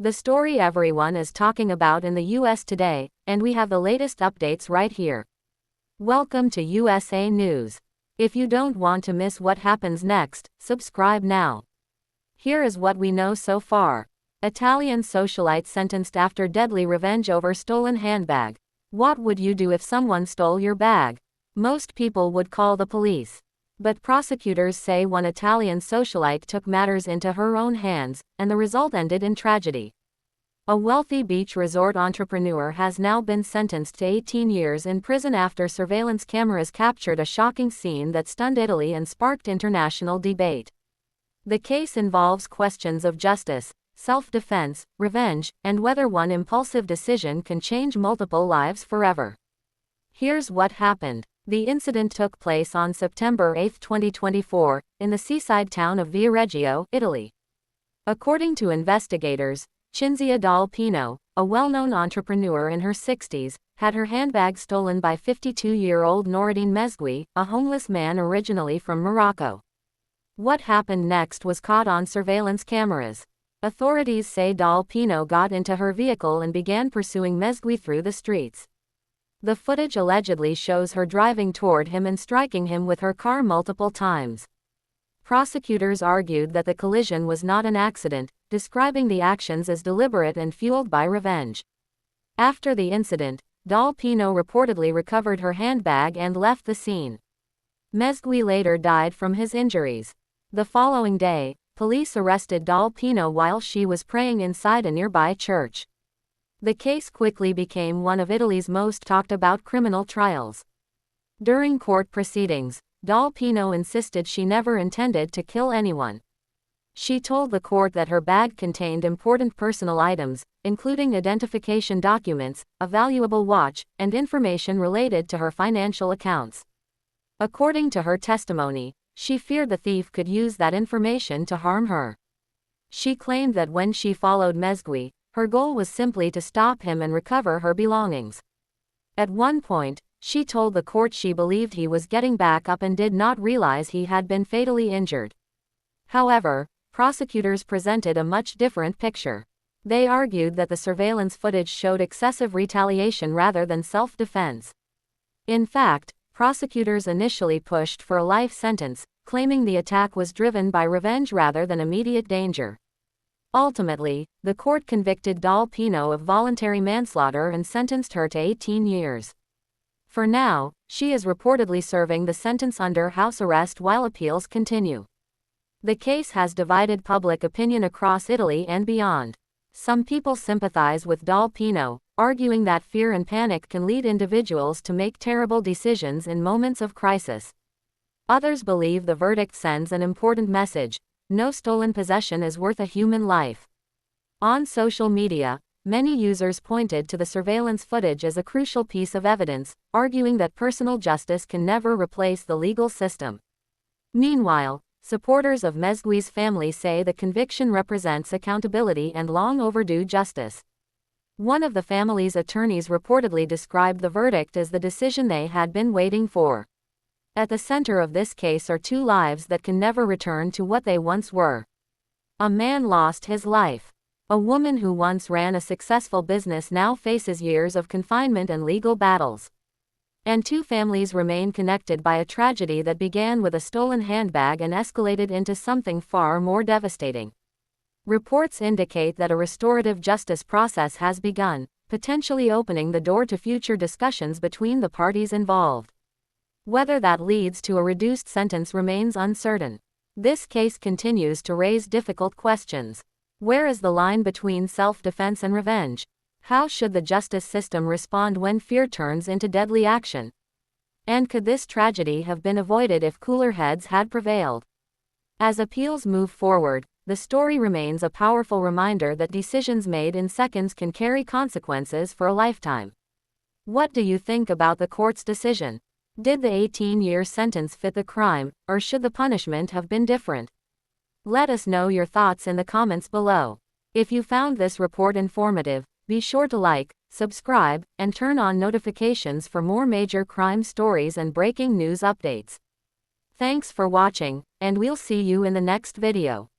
The story everyone is talking about in the US today, and we have the latest updates right here. Welcome to USA News. If you don't want to miss what happens next, subscribe now. Here is what we know so far. Italian socialite sentenced after deadly revenge over stolen handbag. What would you do if someone stole your bag? Most people would call the police. But prosecutors say one Italian socialite took matters into her own hands, and the result ended in tragedy. A wealthy beach resort entrepreneur has now been sentenced to 18 years in prison after surveillance cameras captured a shocking scene that stunned Italy and sparked international debate. The case involves questions of justice, self-defense, revenge, and whether one impulsive decision can change multiple lives forever. Here's what happened. The incident took place on September 8, 2024, in the seaside town of Viareggio, Italy. According to investigators, Cinzia Dal Pino, a well-known entrepreneur in her 60s, had her handbag stolen by 52-year-old Noureddin Mezgui, a homeless man originally from Morocco. What happened next was caught on surveillance cameras. Authorities say Dal Pino got into her vehicle and began pursuing Mezgui through the streets. The footage allegedly shows her driving toward him and striking him with her car multiple times. Prosecutors argued that the collision was not an accident, describing the actions as deliberate and fueled by revenge. After the incident, Dal Pino reportedly recovered her handbag and left the scene. Mezgui later died from his injuries. The following day, police arrested Dal Pino while she was praying inside a nearby church. The case quickly became one of Italy's most talked-about criminal trials. During court proceedings, Dal Pino insisted she never intended to kill anyone. She told the court that her bag contained important personal items, including identification documents, a valuable watch, and information related to her financial accounts. According to her testimony, she feared the thief could use that information to harm her. She claimed that when she followed Mezgui, her goal was simply to stop him and recover her belongings. At one point, she told the court she believed he was getting back up and did not realize he had been fatally injured. However, prosecutors presented a much different picture. They argued that the surveillance footage showed excessive retaliation rather than self-defense. In fact, prosecutors initially pushed for a life sentence, claiming the attack was driven by revenge rather than immediate danger. Ultimately, the court convicted Dal Pino of voluntary manslaughter and sentenced her to 18 years. For now, she is reportedly serving the sentence under house arrest while appeals continue. The case has divided public opinion across Italy and beyond. Some people sympathize with Dal Pino, arguing that fear and panic can lead individuals to make terrible decisions in moments of crisis. Others believe the verdict sends an important message: no stolen possession is worth a human life. On social media, many users pointed to the surveillance footage as a crucial piece of evidence, arguing that personal justice can never replace the legal system. Meanwhile, supporters of Mezgui's family say the conviction represents accountability and long overdue justice. One of the family's attorneys reportedly described the verdict as the decision they had been waiting for. At the center of this case are two lives that can never return to what they once were. A man lost his life. A woman who once ran a successful business now faces years of confinement and legal battles. And two families remain connected by a tragedy that began with a stolen handbag and escalated into something far more devastating. Reports indicate that a restorative justice process has begun, potentially opening the door to future discussions between the parties involved. Whether that leads to a reduced sentence remains uncertain. This case continues to raise difficult questions. Where is the line between self-defense and revenge? How should the justice system respond when fear turns into deadly action? And could this tragedy have been avoided if cooler heads had prevailed? As appeals move forward, the story remains a powerful reminder that decisions made in seconds can carry consequences for a lifetime. What do you think about the court's decision? Did the 18-year sentence fit the crime, or should the punishment have been different? Let us know your thoughts in the comments below. If you found this report informative, be sure to like, subscribe, and turn on notifications for more major crime stories and breaking news updates. Thanks for watching, and we'll see you in the next video.